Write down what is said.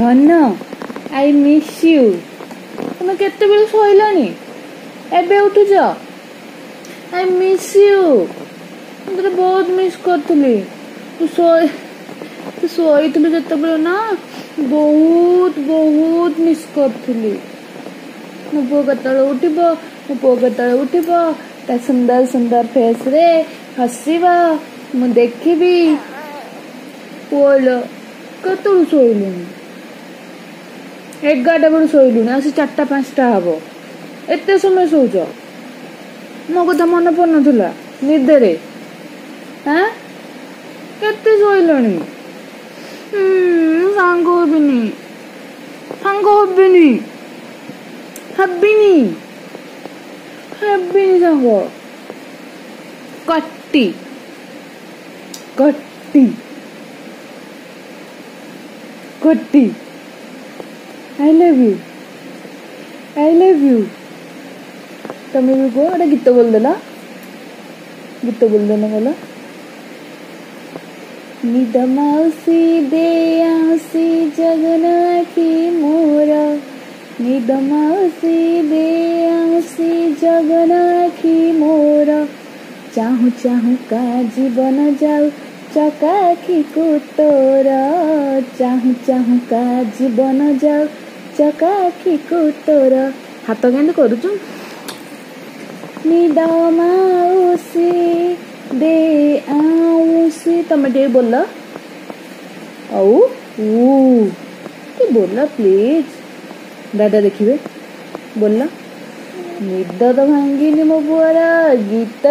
धन I miss you तुम केते बेले शोइलानी एबे उठुच आई मिस यू तुझे बहुत मिस करथुली तू शोइथुलु जते बेले ना बहुत बहुत मिस करथुली मो पुओ केतले उठिबो मो पुओ केतले उठिबो ता सुंदर सुंदर फेस रे हसीबा मु देखिबी पुओलो केतलु शोइलुनी 11टा बेलू शोइलुनी आसी 4टा 5टा हम एत समय शोच मो कथा मन पड़ना निदे हाँ केते शोइलुनी सांग हबिनी सांग हबिनी हबिनी हबिनी सांग कट्टी कट्टी कट्टी आई लव यू तुम भी को अरे गीत बोल देला बोला निद मौसी दे आसी जगन आखी मोर निद मौसी दे आसी जगन आखी मोर चाहू चाहू का जीवन जाऊ चकाखी को तोर चाहू चाहू का जीवन जाऊ चकाखी को तोर हाथ केंद्र करुचु निद मौसी दे आउसी तमें टे बोल बोल प्लीज दादा देखिए बोल निद तो भांगी मो पुआर गीत